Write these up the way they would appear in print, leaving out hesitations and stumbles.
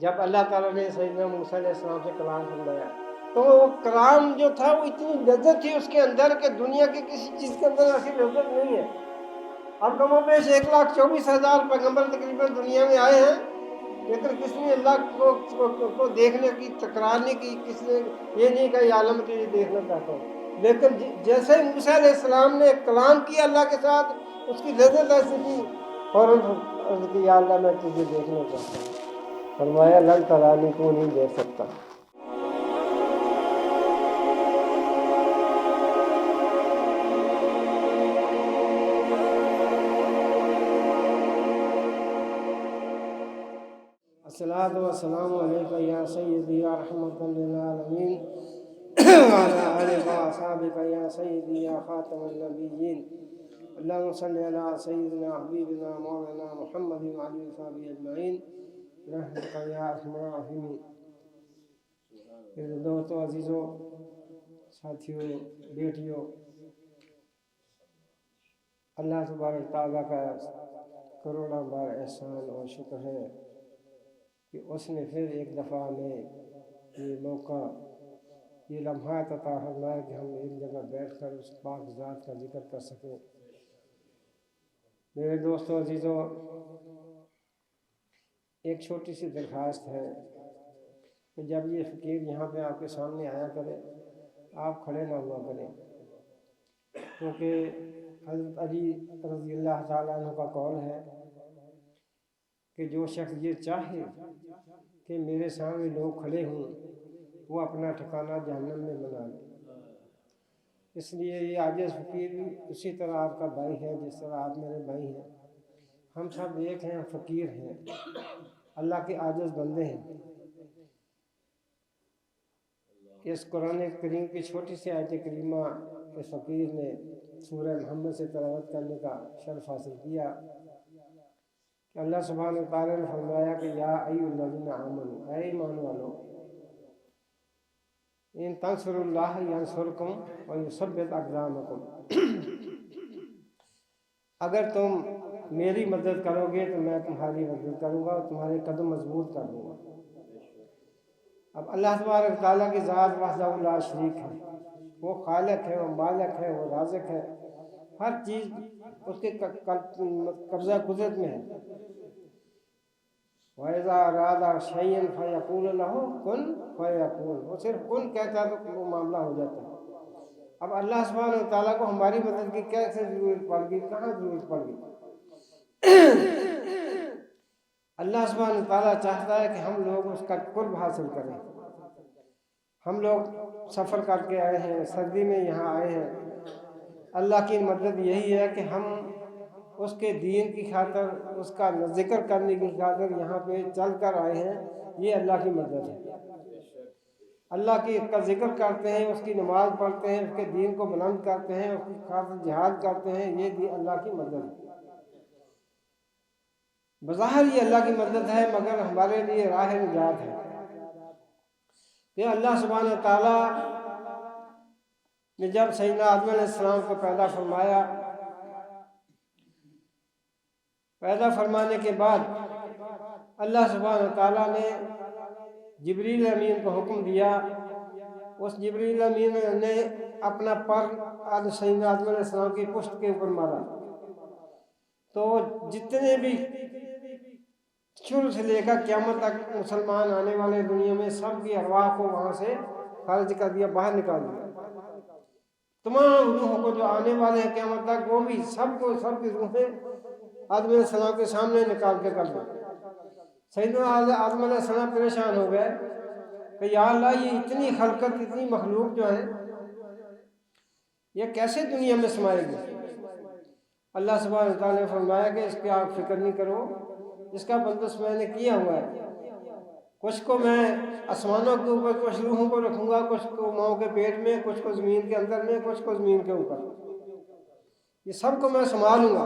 जब अल्लाह ताला ने सैयदना मूसा अलैहिस्सलाम से कलाम फरमाया, तो वो कलाम जो था वो इतनी लज्जत थी उसके अंदर कि दुनिया की किसी चीज़ के अंदर ऐसी लज्जत नहीं है। अब कमोबेश 1,24,000 पैगंबर तकरीबन दुनिया में आए हैं, लेकिन किसी ने अल्लाह को देखने की तकरार नहीं की, किसी ने ये नहीं कहा ये आलम तुझे देखना चाहता हूँ। लेकिन जैसे ही मूसा अलैहिस्सलाम ने कलाम किया अल्लाह के साथ, उसकी लज्जत ऐसी थी, फौरन अर्ज़ की या अल्लाह मैं तुझे देखना चाहता हूँ। फरमाया लन तरानी, तू नहीं देख सकता। अस्सलातु वस्सलामु अलैका या सय्यदी या रहमतल लिल आलमीन व अला आलिका व असहाबिका या सय्यदी या खातमुन नबिय्यीन। अल्लाहुम्मा सल्लि अला सय्यिदिना हबीबिना मौलाना मुहम्मद व आलिहि व सहबिहि अजमईन रहमतक या अरहमर राहिमीन। मेरे दोस्तों, अजीज़ों, साथियों, बेटियों, अल्लाह तबारक तआला का करोड़ों बार एहसान और शुक्र है कि उसने फिर एक दफ़ा में ये मौका, ये लम्हा अता फरमाया कि हम एक जगह बैठकर उस पाक ज़ात का जिक्र कर सकें। मेरे दोस्तों, अजीज़ों, एक छोटी सी दरख्वास्त है कि जब ये फ़कीर यहाँ पे आपके सामने आया करे, आप खड़े ना हुआ करें, क्योंकि हज़रत अली रज़ियल्लाहु ताला अन्हु का कौल है कि जो शख्स ये चाहे कि मेरे सामने लोग खड़े हों, वो अपना ठिकाना जहन्नम में बना ले। इसलिए ये आजिज़ फ़कीर भी उसी तरह आपका भाई है जिस तरह आप मेरे भाई हैं। हम सब एक हैं, फ़कीर हैं, अल्लाह के आजिज़ बंदे हैं। इस कुरान करीम की छोटी सी आयत करीमा इस फ़कीर ने सूरह मोहम्मद से तिलावत करने का शर्फ हासिल किया कि अल्लाह सुब्हानहू व तआला ने फरमाया कि या अय्युहल्लज़ीना आमनू, ऐ ईमान वालों, इन तंसुरुल्लाह यंसुरकुम व युसब्बित अक़दामकुम, अगर तुम मेरी मदद करोगे तो मैं तुम्हारी मदद करूँगा और तुम्हारे कदम मजबूत कर दूँगा। अब अल्लाह तबारक व तआला की ज़ात वहदहू ला शरीक है, वो खालिक है, वो मालिक है, वो राज़िक है, हर चीज़ उसके कब्ज़ा कुदरत में है। वइज़ा अरादा शैअन फ़यक़ूलु लहू कुन फ़यकून, वो सिर्फ कुन कहता है तो वो मामला हो जाता है। अब अल्लाह सुब्हानहू व तआला को हमारी मदद की कैसे ज़रूरत पड़ गई, कहाँ ज़रूरत पड़ गई? अल्लाह सुब्हानहू व तआला चाहता है कि हम लोग उसका कुर्ब हासिल करें। हम लोग सफ़र करके आए हैं, सर्दी में यहाँ आए हैं। अल्लाह की मदद यही है कि हम उसके दीन की खातर, उसका जिक्र करने की खातर यहाँ पे चल कर आए हैं। ये अल्लाह की मदद है। अल्लाह की का जिक्र करते हैं, उसकी नमाज़ पढ़ते हैं, उसके दीन को बुलंद करते हैं, उसकी खातिर जिहाद करते हैं, ये भी अल्लाह की मदद है। बज़ाहिर ये अल्लाह की मदद है, मगर हमारे लिए राह निजात है कि अल्लाह सुब्हानहू व तआला ने जब सैयदना आदम अलैहिस्सलाम को पैदा फरमाया, पैदा फरमाने के बाद अल्लाह सुब्हानहू व तआला ने जिब्रील अमीन को हुक्म दिया। उस जिब्रील अमीन ने अपना पर सैयदना आदम अलैहिस्सलाम की पुश्त के ऊपर मारा, तो जितने भी शुरू से लेकर क़यामत तक मुसलमान आने वाले दुनिया में सब की अरवाह को वहाँ से खारिज कर दिया, बाहर निकाल दिया। तमाम रूहों को जो आने वाले हैं क़यामत तक, वो भी सबको, सबकी रूहें आदम अलैहिस्सलाम के सामने निकाल के कर दो। सैयदना आदम अलैहिस्सलाम परेशान हो गए कि या अल्लाह, ये इतनी खलकत, इतनी मखलूक जो है, ये कैसे दुनिया में समाएगी? अल्लाह सुब्हानहू व तआला ने फरमाया कि इसकी आप फिक्र नहीं करो, इसका बंदोबस्त मैंने किया हुआ है। कुछ को मैं आसमानों के ऊपर, कुछ रूहों को रखूँगा, कुछ को माओ के पेट में, कुछ को ज़मीन के अंदर में, कुछ को ज़मीन के ऊपर, ये सब को मैं संभालूँगा।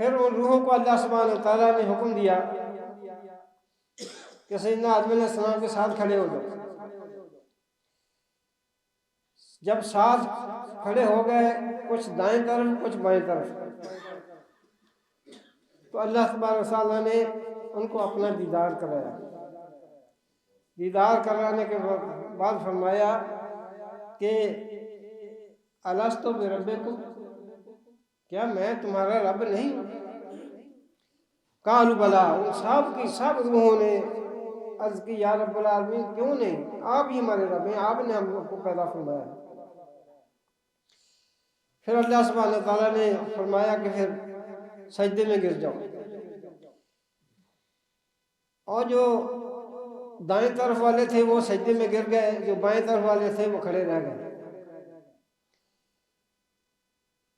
फिर उन रूहों को अल्लाह सुब्हानहू व तआला ने हुक्म दिया कि सैयदना आदम अलैहिस्सलाम के साथ खड़े हो जाओ। जब साथ खड़े हो गए, कुछ दाएं तरफ, कुछ बाएं तरफ, तो अल्लाह तबारक व तआला ने उनको अपना दीदार कराया। दीदार कराने के बाद फरमाया कि अलस्तु बिरब्बिकुम, क्या मैं तुम्हारा रब नहीं? कालू बला, उन सब की सब रूहों ने अर्ज की या रब्बुल आलमीन, क्यों नहीं, आप ही हमारे रब हैं, आपने हम लोग को पैदा फरमाया। फिर अल्लाह सुब्हानहू व तआला ने फरमाया कि फिर सजदे में गिर जाओ। और जो दाएं तरफ वाले थे वो सजदे में गिर गए, जो बाएं तरफ वाले थे वो खड़े रह गए।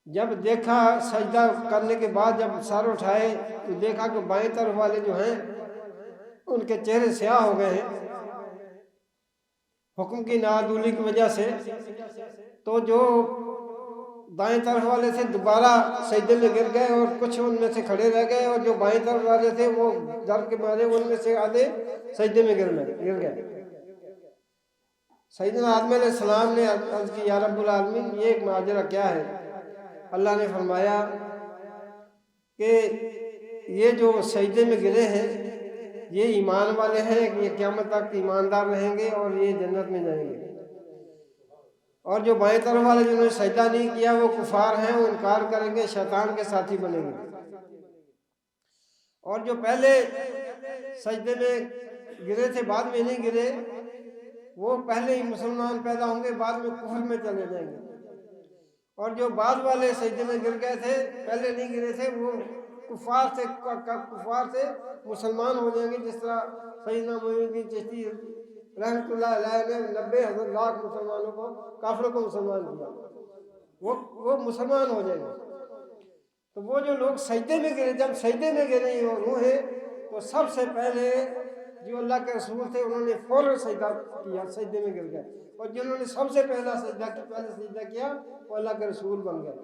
जब देखा सजदा करने के बाद जब सर उठाए तो देखा कि बाएं तरफ वाले जो हैं उनके चेहरे स्याह हो गए हैं हुक्म की नाअदुली की वजह से। तो जो दाएं तरफ वाले थे दोबारा सजदे में गिर गए और कुछ उनमें से खड़े रह गए, और जो बाएं तरफ वाले थे वो डर के मारे उनमें से आधे सजदे में गिर गए। सैयदना आदम अलैहिस्सलाम ने अर्ज की या रब्बुल आलमीन, ये एक माजरा क्या है? अल्लाह ने फरमाया कि ये जो सजदे में गिरे हैं ये ईमान वाले हैं, ये क़यामत तक ईमानदार रहेंगे और ये जन्नत में जाएंगे। और जो बाएं तरफ वाले जिन्होंने सजदा नहीं किया वो कुफार हैं, वो इनकार करेंगे, शैतान के साथी बनेंगे। और जो पहले सजदे में गिरे थे बाद में नहीं गिरे, वो पहले ही मुसलमान पैदा होंगे, बाद में कुफर में चले जाएंगे। और जो बाद वाले सजदे में गिर गए थे, पहले नहीं गिरे थे, वो कुफार से मुसलमान हो जाएंगे। जिस तरह सैयदना मोइनुद्दीन चिश्ती रहमतुल्लाह अलैह ने 90,000 लाख मुसलमानों को, काफिरों को मुसलमान किया, वो मुसलमान हो जाएंगे। तो वो जो लोग सजदे में गिरे, जब सजदे में गिरे वो रूहें, तो सबसे पहले जो अल्लाह के रसूल थे उन्होंने फौरन सजदा किया, सजदे में गिर गए। और जिन्होंने सबसे पहले सजदा किया वो अल्लाह के रसूल बन गए।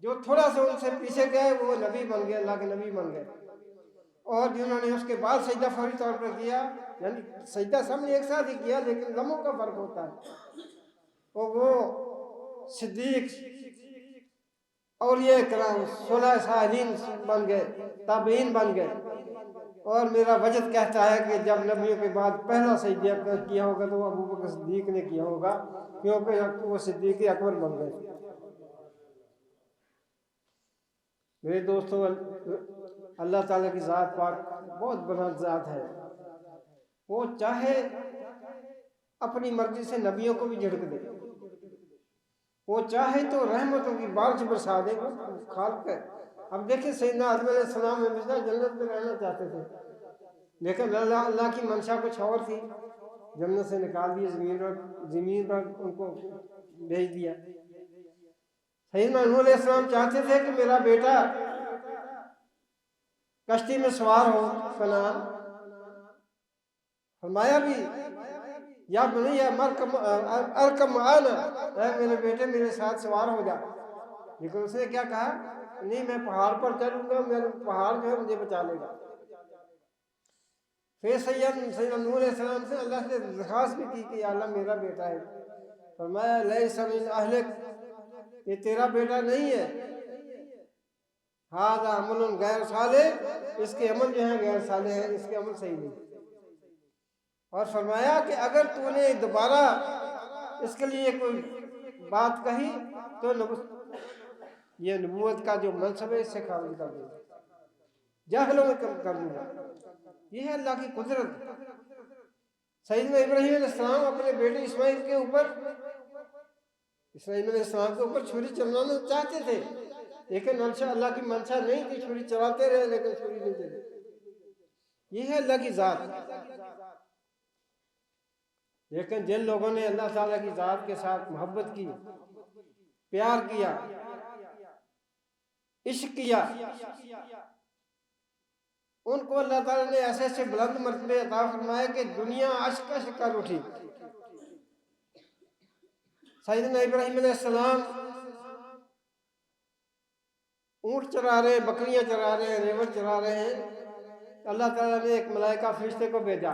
जो थोड़ा सा उनसे पीछे गए वो नबी बन गए, अल्लाह के नबी बन गए। और जिन्होंने उसके बाद सजदा फौरी तौर पर किया, यानी सजदा सबने एक साथ ही किया लेकिन लम्हों का फर्क होता है, तो वो सिद्दीक, औलिया किराम, सुलह सालिहीन बन गए, ताबीन बन गए। और मेरा वजद कहता है कि जब नबियों के बाद पहला सजदा किया होगा तो अबू बकर सिद्दीक ने किया होगा, क्योंकि वो सिद्दीक अकबर बन गए। मेरे दोस्तों, अल्लाह ताला की ज़ात पाक बहुत बुलंद ज़ात है। वो चाहे अपनी मर्जी से नबियों को भी झिड़क दे, वो चाहे तो रहमतों की बारिश बरसा दे, वो खालिक है। अब देखिए सैयदना आदम अलैहिस्सलाम हमेशा जन्नत में रहना चाहते थे, लेकिन अल्लाह की मंशा कुछ और थी, जन्नत से निकाल दिए, ज़मीन पर उनको भेज दिया। सैयदना नूह अलैहिस्सलाम चाहते थे कि मेरा बेटा कश्ती में सवार हो, कनान, फरमाया भी या बुनैया अरकम माना, मेरे बेटे मेरे साथ सवार हो जा। लेकिन उसने क्या कहा, नहीं मैं पहाड़ पर चलूंगा, मेरा पहाड़ जो है मुझे बचा लेगा। फिर सैयदना नूह अलैहिस्सलाम से अल्लाह से दरख्वास्त भी की कि अल्लाह मेरा बेटा है। फरमाया लैसा मिन अहलिक, ये तेरा बेटा नहीं है, हाज़ा अमलुन गैर सालिह, इसके अमल जो है गैर सालिह है, इसके अमल सही नहीं। और फरमाया कि अगर तूने दोबारा इसके लिए कोई बात कही तो ये नबूवत का जो मनसब है इससे खारिज कर दूंगा, जाहिलों में कम कर दूंगा। ये है अल्लाह की कुदरत। सैयदना इब्राहीम अलैहिस्सलाम अपने बेटे इस्माइल के ऊपर छुरी चलाना चाहते थे, लेकिन अल्लाह की मंशा नहीं थी, छुरी चलाते रहे लेकिन छुरी नहीं चली। ये है अल्लाह की ज़ात। लेकिन जिन लोगों ने अल्लाह ताला की ज़ात के साथ मोहब्बत की, प्यार किया, इश्क किया, उनको अल्लाह ताला ने ऐसे ऐसे बुलंद मर्तबे अता फरमाए कि दुनिया अश्क कर उठी। सैयदना इब्राहीम अलैहिस्सलाम ऊँट चरा रहे, बकरियां चरा रहे हैं, रेवड़ चरा रहे हैं। अल्लाह ताला ने एक मलाइका फरिश्ते को भेजा,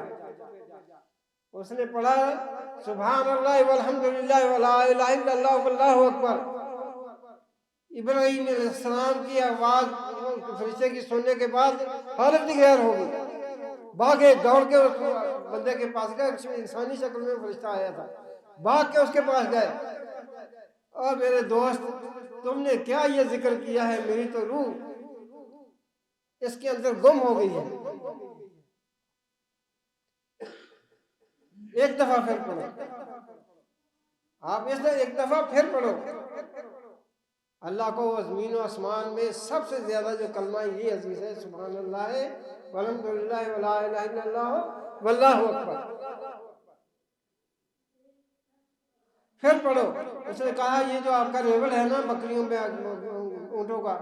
उसने पढ़ा सुभान अल्लाह वल्हम्दुलिल्लाह वला इलाहा इल्लल्लाह वल्लाहु अकबर। इब्राहीम अलैहिस्सलाम की आवाज़ फरिश्ते की सुनने के बाद हालत गैर हो गई, भागे दौड़ के उस बंदे के पास गए, इंसानी शक्ल में फरिश्ता आया था, भाग के उसके पास गए, और मेरे दोस्त तुमने क्या ये जिक्र किया है, मेरी तो रूह इसके अंदर गुम हो गई है। एक दफा फिर पढ़ो, आप इसने एक दफा फिर पढ़ो। अल्लाह को ज़मीन व आसमान में सबसे ज्यादा जो कलमा ये अजीज है, सुभान अल्लाह है, वल्हम्दुलिल्लाह वला इलाहा इल्लल्लाह वल्लाहु अकबर। फिर पढ़ो, उसने कहा ये जो आपका लेवल है ना बकरियों में ऊँटों का,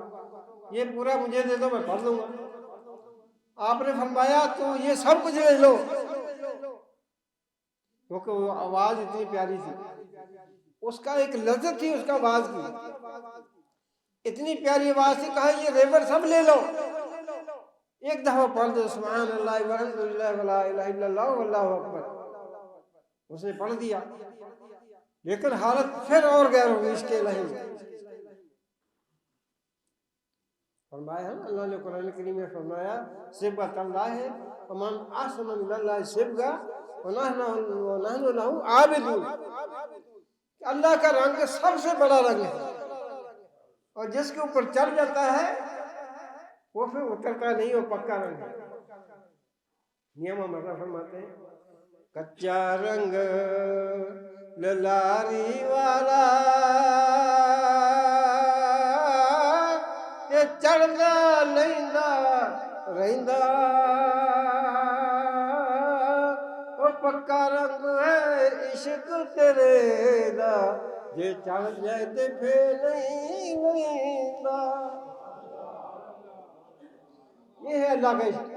ये पूरा मुझे दे दो, मैं पढ़ लूंगा। आपने फरमाया तो ये सब कुछ ले लो, क्योंकि वो आवाज इतनी प्यारी थी, उसका एक लज्जत थी उसका आवाज की, इतनी प्यारी आवाज थी। कहा ये रेवर सब ले लो, एक दफा पढ़ दो सुभान अल्लाह वल्हम्दुलिल्लाह वला इलाहा इल्लल्लाह वल्लाहु अकबर। उसने पढ़ दिया, लेकिन हालत फिर और गैर हो गई इसके नहीं। फरमाया है अल्लाह ने कुरान करीम में फरमाया सिबगा तल्लाह है अमन आसन मिनल्लाह सिबगा वनहनु लहु आबिदून। अल्लाह का रंग सबसे बड़ा रंग है, और जिसके ऊपर चढ़ जाता है वो फिर उतरता नहीं, वो पक्का रंग है। नियम मतलब फरमाते हैं कच्चा रंग ललारी वाला ये चढ़दा लैंदा रहिंदा, वो पक्का रंग है इश्क तेरे दा, जे चढ़ जाए ते फिर नहीं लैंदा। ये है अल्लाह का इश्क।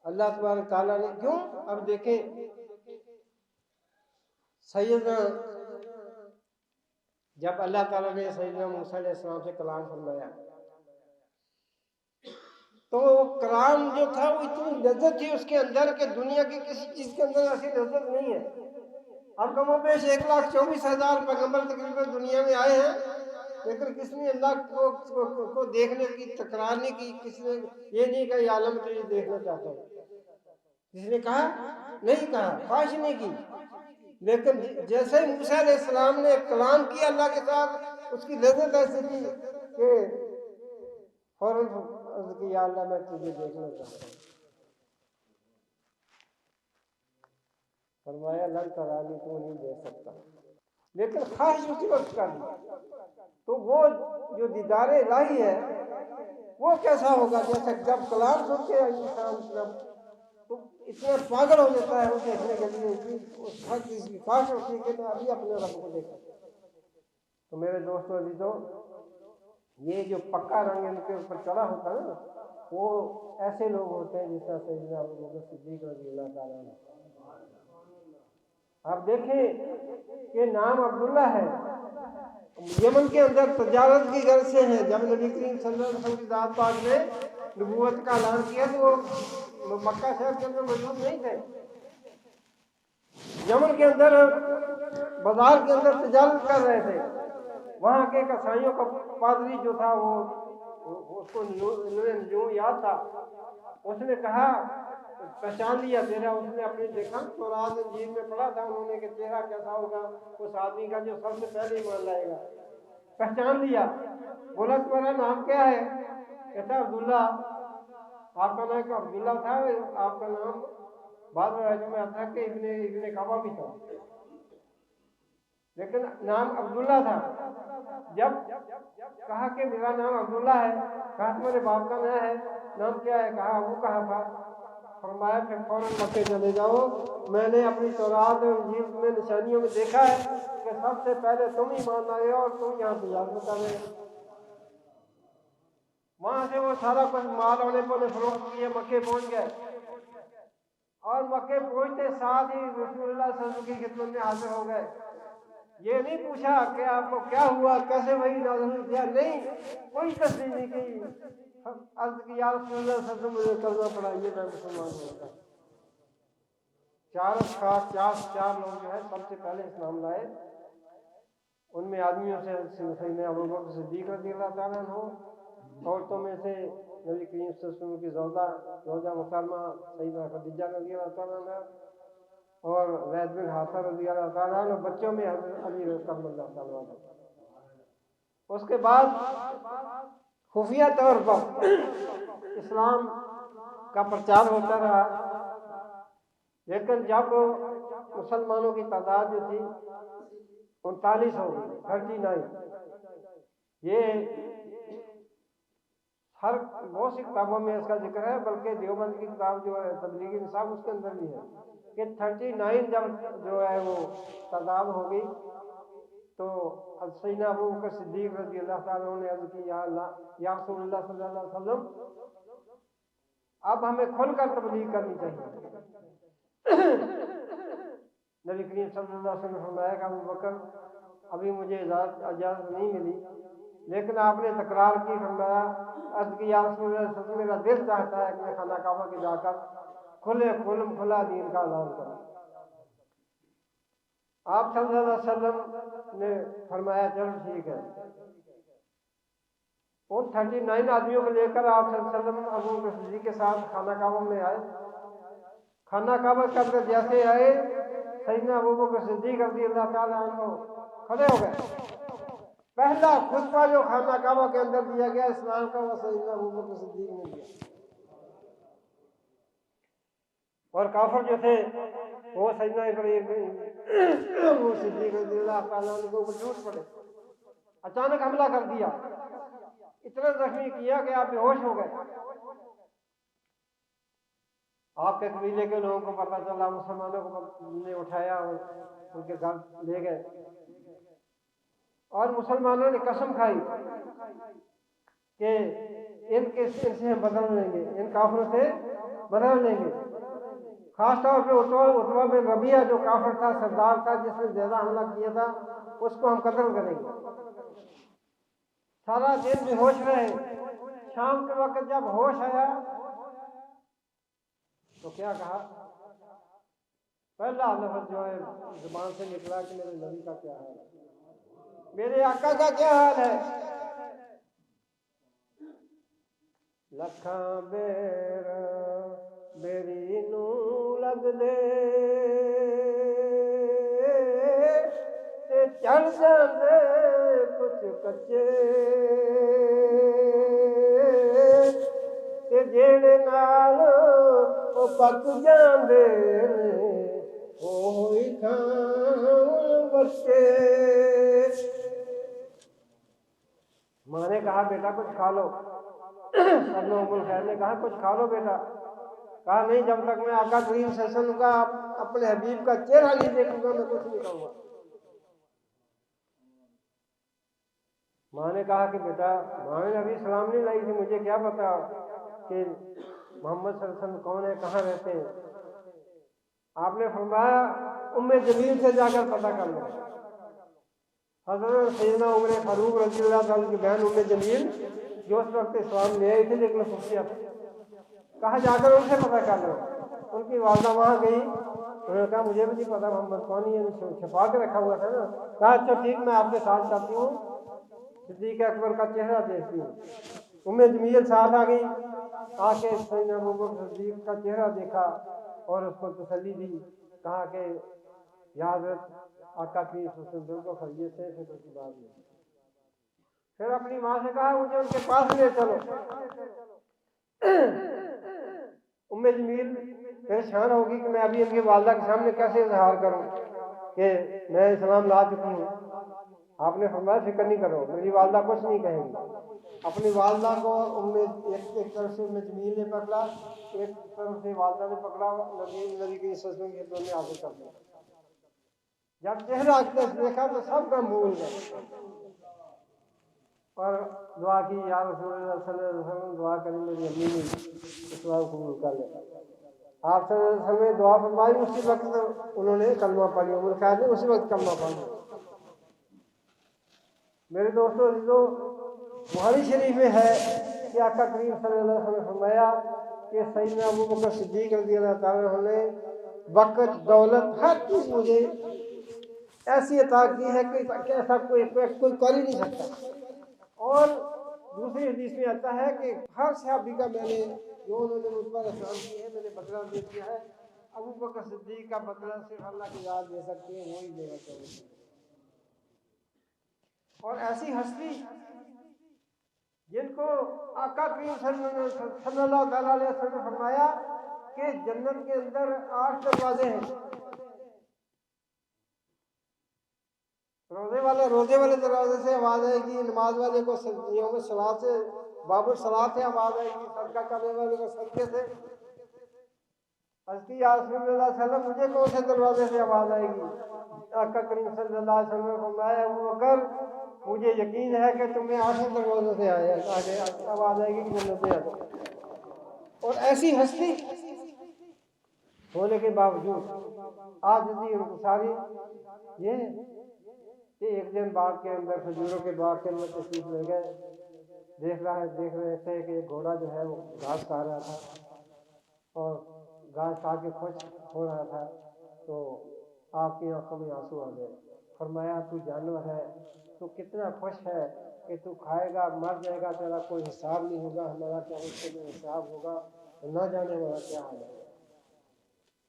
अल्लाह तबारक ताला ने क्यों, अब देखें सैयदना जब अल्लाह ताला ने सैयदना मूसा अलैहिस्सलाम से कलाम फरमाया, तो कलाम जो था वो इतनी लज्जत थी उसके अंदर के दुनिया की किसी चीज के अंदर ऐसी लज्जत नहीं है। अब कमोबेश 1,24,000 पैगंबर तकरीबन दुनिया में आए हैं, लेकिन किसने अल्लाह को देखने की तकरार नहीं की, किसने ये नहीं कहा ये आलम तुझे देखना चाहता हूँ, किसने कहा नहीं, कहा ख्वाहिश नहीं की। लेकिन जैसे मूसा अलैहिस्सलाम ने कलाम किया अल्लाह के साथ, उसकी लज्जत ऐसी थी कि फौरन कि या अल्लाह मैं तुझे देखना चाहता हूँ। फरमाया लन तरानी तू नहीं देख सकता, लेकिन ख्वाहिश उसी वक्त कर दी। तो वो जो दीदारे इलाही है वो कैसा होगा, जैसे जब कलाम सुनते हैं इंसान तो इतना पागल हो जाता है वो देखने के लिए कि हर चीज की ख्वाहिश होती है कि मैं अभी अपने रब को देखा। तो मेरे दोस्तों अजीजों, ये जो पक्का रंग इनके ऊपर चढ़ा होता है ना, वो ऐसे लोग होते हैं जिसका सैयदना अबू बकर सिद्दीक रज़ियल्लाहु ताला अन्हु। आप देखें कि नाम अब्दुल्ला है, यमन के अंदर तजारत की गर्ज से है। जब नबी करीम सल्लल्लाहु अलैहि वसल्लम की ज़ात पाक ने नबूवत का ऐलान किया तो वो मक्का शहर के अंदर मौजूद नहीं थे। यमन के अंदर बाजार के अंदर तजारत कर रहे थे। वहाँ के कसाईयों का पादरी जो था वो उसको नजूम याद था, उसने कहा पहचान लिया तेरा। उसने अपने देखा तो रात इंजील में पढ़ा था उन्होंने कि चेहरा कैसा होगा उस आदमी का जो सबसे पहले ईमान लाएगा। पहचान लिया, बोला तुम्हारा नाम क्या है? कहता अब्दुल्ला। आपका नाम अब्दुल्ला था, आपका नाम बाद में आता है कि इब्ने काबा भी था, लेकिन नाम अब्दुल्ला था। जब कहा कि मेरा नाम अब्दुल्ला है, कहा तुम्हारे बाप का नाम है, नाम क्या है? कहा वो कहा था। फरमाया फिर फौरन मक्के चले जाओ, मैंने अपनी तौरात और इंजील में निशानियों में देखा है कि सबसे पहले तुम ईमान लाए और तुम यहाँ तजारत कर रहे हो। वहां से वो सारा कुछ माल होने पर फरोख्त किए, मक्के पहुंच गए और मक्के पहुंचते साथ ही रसूलुल्लाह सल्लल्लाहु अलैहि वसल्लम की खिदमत में हाजिर हो गए। ये नहीं पूछा कि आपको क्या हुआ, कैसे वही नाज़िल किया, नहीं, कोई तस्दीक नहीं की। अर्ज़ की या रसूलुल्लाह सल्लल्लाहु अलैहि वसल्लम मुझे कलमा पढ़ाइए, मैं मुसलमान होगा। चार लोग जो है सबसे पहले इस्लाम लाए। उनमें आदमियों से सैयदना अबू बकर सिद्दीक़ रज़ियल्लाहु ताला अन्हु, औरतों में से नबी करीम सल्लल्लाहु अलैहि वसल्लम की ज़ौजा मुहतरमा सैयदा खदीजा रज़ियल्लाहु ताला अन्हा और ज़ैद बिन हारिसा रज़ियल्लाहु ताला अन्हु, बच्चों में हज़रत अली रज़ियल्लाहु ताला अन्हु। उसके बाद खुफिया तौर पर इस्लाम का प्रचार होता रहा, लेकिन जब मुसलमानों की तादाद जो थी 39 हो गई, 39। ये हर बहुत सी किताबों में इसका जिक्र है, बल्कि देवबंद की किताब जो है तबलीगी निसाब उसके अंदर भी है कि 39 जब जो है वो तादाद हो गई तो सैयदना अबू बकर सिद्दीक़ रज़ियल्लाहु ताला अन्हु ने अर्ज़ की, या रसूलल्लाह सल्लल्लाहु अलैहि वसल्लम, अब हमें खुलकर तबलीग करनी चाहिए। नबी करीम सल्लल्लाहु अलैहि वसल्लम ने फरमाया कि अबू बकर, अभी मुझे इजाज़त नहीं मिली, लेकिन आपने तकरार की, फरमाया अर्ज़ की, या रसूलल्लाह, मेरा दिल चाहता है कि मैं खाना काबा के जाकर खुला दीन का ऐलान करूं। आप सल्लल्लाहु अलैहि वसल्लम ने फरमाया चलो ठीक है। उन 39 आदमियों को लेकर आप सल्लल्लाहु अलैहि वसल्लम अबू बकर सिद्दीक़ के साथ खाना काबा में आए। खाना काबा के अंदर जैसे आए, सैयदना अबू बकर सिद्दीक़ रज़ियल्लाहु ताला अन्हु खड़े हो गए। पहला खुतबा जो खाना काबा के अंदर दिया गया इस्लाम का, वो सैयदना अबू बकर सिद्दीक़ ने दिया। और काफिर जो थे वो सैयदना अबू सिद्दीक़ रज़ियल्लाहु ताला अन्हु के ऊपर टूट पड़े, अचानक हमला कर दिया, इतना जख्मी किया कि आप बेहोश हो गए। आपके कबीले के लोगों को पता चला, मुसलमानों को ने उठाया और उनके घर ले गए, और मुसलमानों ने कसम खाई कि इनसे हम बदल लेंगे, इन काफिरों से बदल लेंगे। खासतौर पे उतबा बिन रबिया जो काफिर था, सरदार था, जिसने ज्यादा हमला किया था, उसको हम कत्ल करेंगे। सारा दिन बेहोश रहे। शाम के वक्त जब होश आया तो क्या कहा, पहला लफ्ज़ जो है जुबान से निकला कि मेरे नबी का क्या हाल है, मेरे आका का क्या हाल है। लखा बेरा बेरी नू लग दे ते चढ़ जाते कुछ कच्चे, ते जेड़े नाल ओ पक जाते ओही खान बच्चे। माँ ने कहा बेटा कुछ खा लो, उम्मुल खैर ने कहा कुछ खा लो बेटा। कहा नहीं, जब तक मैं आका करीम सल्लल्लाहु अलैहि वसल्लम का अपने हबीब का चेहरा नहीं देखूंगा मैं कुछ नहीं खाऊंगा। माँ ने कहा कि बेटा, माँ ने अभी सलाम नहीं लाई थी, मुझे क्या पता कि मोहम्मद सल्लल्लाहु अलैहि वसल्लम कौन है, कहाँ रहते हैं। आपने फरमाया उम्मे जमील से जाकर पता कर लो। हज़रत सैयदना उमर फारूक रज़ियल्लाहु ताला की बहन उम्मे जमील जो उस वक्त इस्लाम ले आई थी, लेकिन खुफिया कहा जाकर उनसे पता कर लो। उनकी वालदा वहाँ गई, उन्होंने कहा मुझे भी नहीं पता मोहम्मद कौन है, छुपा के रखा हुआ था ना। कहा अच्छा ठीक, मैं आपके साथ जाती हूँ, सिद्दीक़ अकबर का चेहरा देखती हूँ। उम्मे जमील साथ आ गई, आके सैयदना अबू बकर सिद्दीक़ का चेहरा देखा और उसको तसल्ली दी। कहा कि याद आका की बिल्कुल खरीद से फिक्र की बात नहीं। फिर अपनी माँ से कहा मुझे उनके पास ले चलो। उम्मे जमील परेशान होगी कि मैं अभी इनकी वालदा के सामने कैसे इजहार करूं कि मैं इस्लाम ला चुकी हूँ। आपने फरमाया फिक्र नहीं करो, मेरी वालदा कुछ नहीं कहेंगी। अपनी वालदा को एक तरफ से उम्मे जमील ने पकड़ा, एक तरफ से वालदा ने पकड़ा, नबी की ससुर के दोनों हासिल कर दिया। जब चेहरा देखा तो सब गम भूल गए और दुआ की, या रसूलुल्लाह सल्लल्लाहु अलैहि वसल्लम दुआ करें मेरी अम्मी ने इस्लाम कबूल कर लिया। आप सल्लल्लाहु अलैहि वसल्लम ने दुआ फरमाई, उसी वक्त उन्होंने कलमा पढ़ी, उम्र खैर ने उसी वक्त कलमा पढ़ा। मेरे दोस्तों अजीजों, बुखारी शरीफ में है कि आका करीम सल्लल्लाहु अलैहि वसल्लम ने फरमाया कि सैयदना अबू बकर सिद्दीक़ रज़ियल्लाहु ताला अन्हु ने वक़्त, दौलत, हर चीज़ मुझे ऐसी अता की है कि ऐसा कोई कर ही नहीं सकता। और दूसरी हदीस में आता है कि हर सहाबी का मैंने जो उन्होंने मुझ पर एहसान किए हैं मैंने बदला दे दिया है। अबू बकर सिद्दीक का बदला सिर्फ अल्लाह की याद दे सकते हैं, वही देना चाहिए। और ऐसी हस्ती जिनको आका करीम सल्लल्लाहु अलैहि वसल्लम ने फरमाया कि जन्नत के अंदर 8 दरवाजे हैं। रोजे वाले दरवाजे से आवाज आएगी, नमाज वाले को सलात से बाबुल सलात से आवाज आएगी, सदका करने वाले को सदके से। हज़रत या रसूल अल्लाह सल्लल्लाहु अलैहि वसल्लम मुझे कौन से दरवाजे से आवाज आएगी? आका करीम सल्लल्लाहु अलैहि वसल्लम ने फरमाया अबू बकर मुझे यकीन है कि तुम्हें 8 दरवाजों से आगे आवाज आएगी कि जन्नत में आ जाओ। और ऐसी हस्ती होने के बावजूद आज भी उनको सारी ये कि एक दिन बाग के अंदर खजूरों के बाग के अंदर तशरीफ ले गए। देख रहे थे कि एक घोड़ा जो है वो घास खा रहा था और घास खा के खुश हो रहा था, तो आपकी आंखों में आंसू आ गए। फरमाया तू जानवर है, तू कितना खुश है कि तू खाएगा मर जाएगा, तेरा कोई हिसाब नहीं होगा, हमारा क्या उसके लिए हिसाब होगा, तो ना जाने वाला क्या हो जाएगा।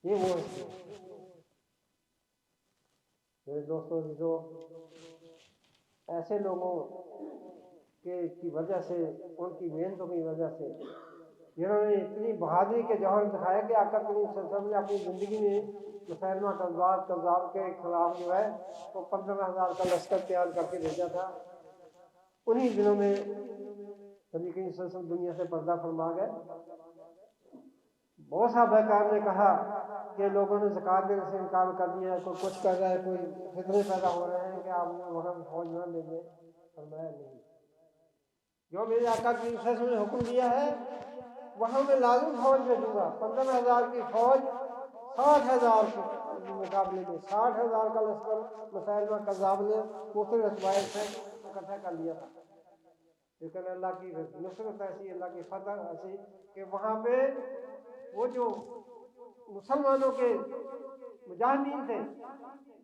ये वो मेरे दोस्तों जो ऐसे लोगों की वजह से, उनकी मेहनतों की वजह से जिन्होंने इतनी बहादुरी के जौहर दिखाया कि आका करीम सल्लल्लाहु अलैहि वसल्लम ने अपनी ज़िंदगी में मुसलमान कज़्ज़ाब के खिलाफ जो है वो 15,000 का लश्कर तैयार करके भेजा था। उन्हीं दिनों में नबी करीम सल्लल्लाहु अलैहि वसल्लम दुनिया से पर्दा फरमा गए। बहुत साहब ने कहा कि लोगों ने ज़कात देने से इनकार कर दिया, कोई कुछ कर रहा है, कोई फितने पैदा हो रहे हैं कि आप वहाँ फौज न भेजें। फरमाया नहीं, जो मेरे आका की ने हुक्म दिया है वहाँ मैं लाजिम फौज भेजूंगा। 15,000 की फौज 60,000 के मुकाबले में 60,000 का लश्कर मुसलमा कज़्ज़ाब ने दूसरे रतबाए से इकट्ठा कर लिया था। लेकिन अल्लाह की नुसरत ऐसी, अल्लाह की फतह ऐसी कि वहाँ पे वो जो मुसलमानों के मुजाहिदीन थे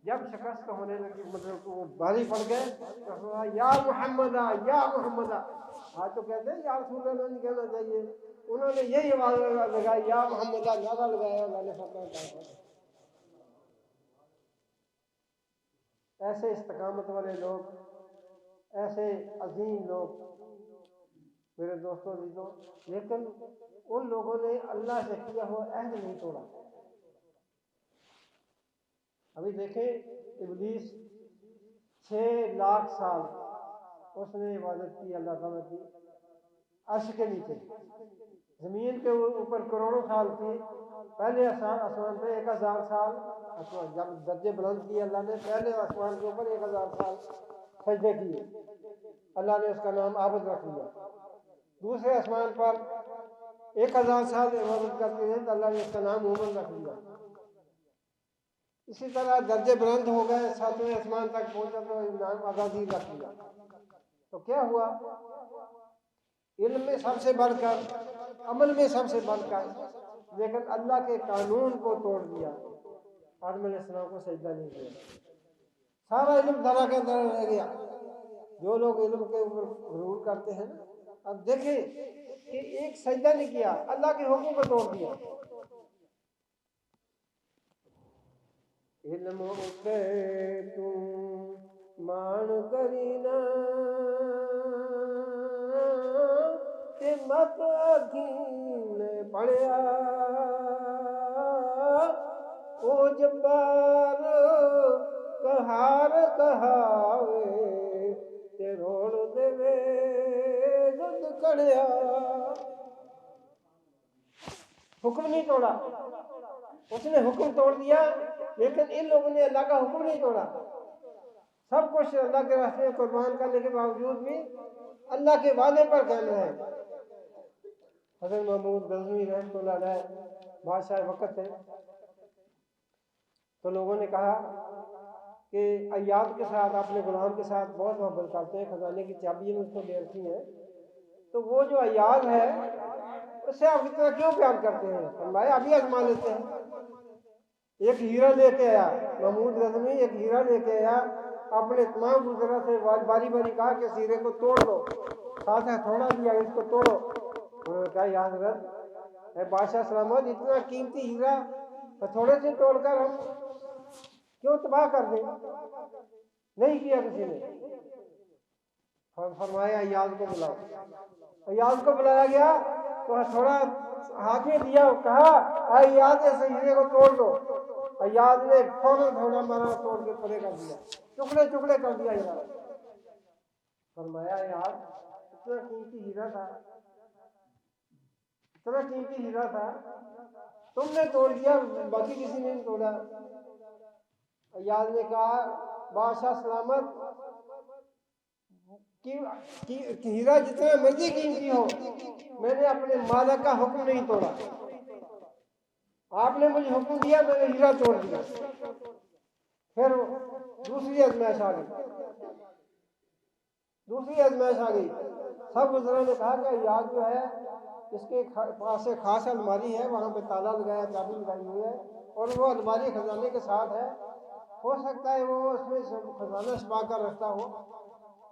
जब शिकस्त होने लगी, मतलब वो भारी पड़ गए, तो या मोहम्मदा या मोहम्मदा। आज तो कहते हैं या रसूल अल्लाह नहीं कहना चाहिए, उन्होंने यही आवाज लगाई या मोहम्मदा, नारा लगाया। अल्लाह ने फतह। ऐसे इस्तकामत वाले लोग, ऐसे अजीम लोग मेरे दोस्तों दीदों, लेकिन उन लोगों ने अल्लाह से किया हुआ अहद नहीं तोड़ा। अभी देखें इब्लीस 6 लाख साल उसने इबादत की अल्लाह ताला की अर्श के नीचे। जमीन के ऊपर करोड़ों साल की, पहले आसमान पे 1000 साल, जब दर्जे बुलंद किए अल्लाह ने, पहले आसमान के ऊपर 1000 साल सजदे किए, अल्लाह ने उसका नाम आबद रख लिया। दूसरे आसमान पर 1000 साल इबादत करते हैं तो अल्लाह ने उसका नाम मोमिन रख लिया। इसी तरह दर्जे बुलंद हो गए, 7वें आसमान तक पहुंचा तो नाम आज़ादी रख लिया। तो क्या हुआ? इल्म में सबसे बढ़कर, अमल में सबसे बढ़कर, लेकिन अल्लाह के कानून को तोड़ दिया। आदम अलैहिस्सलाम को सजदा नहीं किया, सारा इल्म धरा के अंदर रह गया। जो लोग इल्म के ऊपर गुरूर करते हैं ना, अब देखें कि एक सजदा नहीं किया, अल्लाह के हुक्म को तोड़ दिया। इल्म उठे तू मान करीना ते मत अखीन पढ़िया ओ जब्बार कहार कहावे ते रोड़ देवे दुध कड़िया। हुक्म नहीं तोड़ा, उसने हुक्म तोड़ दिया, लेकिन इन लोगों ने अल्लाह का हुक्म नहीं तोड़ा। सब कुछ अल्लाह के रास्ते में कुर्बान करने के बावजूद भी अल्लाह के वादे पर कायम रहे। हज़रत महमूद गज़नवी रहमतुल्लाह अलैह बादशाह वक़्त थे, तो लोगों ने कहा कि अय्याद के साथ, अपने गुलाम के साथ बहुत मोहब्बत करते हैं, खजाने की चाबियाँ उसको दे रखी हैं, तो वो जो अय्याद है उससे आप इतना क्यों प्यार करते हैं? फरमाया अभी आजमा लेते हैं। एक हीरा लेके आया, महमूद गजनवी एक हीरा लेके आया, अपने तमाम बुजुर्गों से बारी बारी कहा कि इस हीरे को तोड़ दो, साथ थोड़ा दिया, इसको तोड़ो। उन्होंने कहा या हज़रत बादशाह सलामत, इतना कीमती हीरा तो थोड़े से तोड़कर हम क्यों तबाह कर दें? नहीं किया किसी ने। फरमाया अय्याज को बुलाओ। अय्याज को बुलाया गया तो थोड़ा हाथ में दिया, कहा अय्याज इस हीरे को तोड़ दो। अय्याज ने फौरन थोड़ा मारा, तोड़ के परे कर दिया, टुकड़े टुकड़े कर दिया यार। फरमाया यार इतना कीमती हीरा था, इतना कीमती हीरा था, तुमने तोड़ दिया, बाकी किसी ने नहीं तोड़ा। अय्याज ने कहा बादशाह सलामत, कि हीरा जितना मर्जी कीमती हो, मैंने अपने मालिक का हुक्म नहीं तोड़ा। आपने मुझे हुक्म दिया, मैंने हीरा तोड़ दिया। फिर दूसरी आजमाइश आ गई, दूसरी आजमाइश आ गई। सब बुजुर्गों ने कहा कि याद जो है इसके पास से खास अलमारी है, वहाँ पे ताला लगाया, चाबी लगाई हुई है, और वो अलमारी खजाने के साथ है, हो सकता है वो उसमें खजाना छुपा कर रखता हो,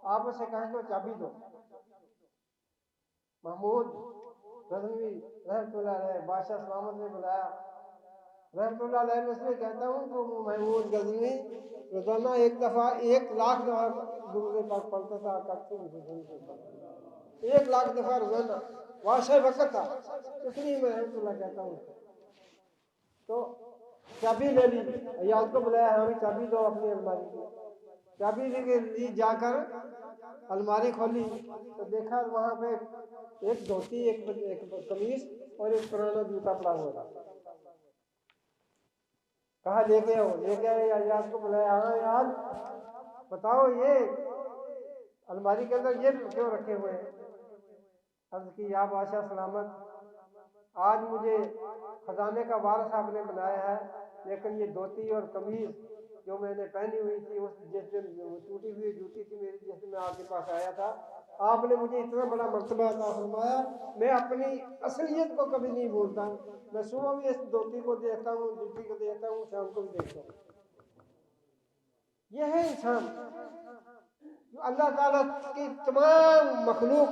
आप उसे कहें तो चाबी दो। महमूद गजनवी रहमतुल्लाह अलैह बादशाह सलामत ने बुलाया। रहमतुल्लाह अलैह में इसलिए कहता हूँ तो महमूद गजनवी रोजाना 1,00,000 दफा दुरूद पाक पढ़ता था, करते 1,00,000 दफा रोजाना, वाशे वक्त था, इसलिए मैं रहमतुल्लाह कहता हूँ। तो चाबी ले ली, अय्याज को बुलाया, हाँ भी चाबी दो अपनी अलमारी की। चाबी लेके ली, जाकर अलमारी खोली तो देखा वहां पे एक धोती, एक कमीज और एक पुराना जूता पड़ा हुआ था। कहा लेके आओ, लेके आए, अय्याज को बुलाया, हाँ यार बताओ ये अलमारी के अंदर ये क्यों रखे हुए हैं? अर्ज की या बादशाह सलामत, आज मुझे खजाने का वारिस आपने बनाया है, लेकिन ये धोती और कमीज जो मैंने पहनी हुई थी, उस जिस दिन टूटी हुई जूती थी मेरी, जिस दिन मैं आपके पास आया था, आपने मुझे इतना बड़ा मर्तबा अता फरमाया, मैं अपनी असलियत को कभी नहीं भूलता। मैं सुबह भी इस धोती को देखता हूँ, जूती को देखता हूँ, शाम को भी देखता हूँ। यह है इंसान, जो अल्लाह ताला की तमाम मखलूक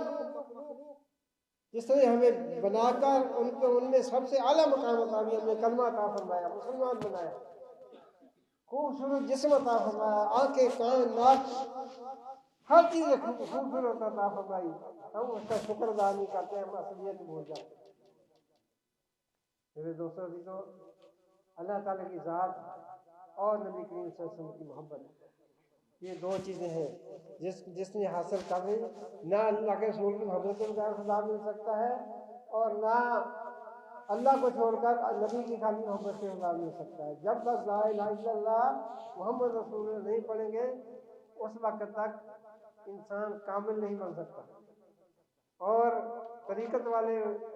जिसने हमें बनाकर उनमें सबसे आला मकाम अता किया, हमें कलमा अता फरमाया, मुसलमान बनाया, खूबसूरत जिस्म अता फरमाया, आंखें कान नाक हर चीज खूबसूरत अता फरमाई, हम उसका शुक्र अदा नहीं करते, हम असलियत भूल जाते। मेरे दोस्तों भी तो अल्लाह ताला की ज़ात और नबी करीम सल्लल्लाहु अलैहि वसल्लम की मोहब्बत, ये दो चीज़ें हैं जिसने हासिल कर ली, ना अल्लाह के रसूल की मोहब्बत के बगैर खुदा मिल सकता है, और ना अल्लाह को छोड़कर नबी की खाली मोहब्बत से खुदा मिल सकता है। जब तक ला इलाहा इल्लल्लाह मोहम्मद रसूल नहीं पढ़ेंगे, उस वक्त तक इंसान कामिल नहीं बन सकता। और तरीक़त वाले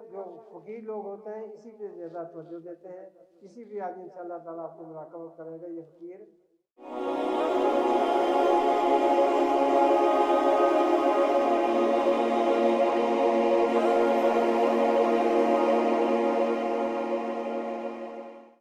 जो फकीर लोग होते हैं, इसी पे ज़्यादा तवज्जो देते हैं, इसी पे आदमी इंशाअल्लाह ताला आपको मुराक़बा करेगा। ये फकीर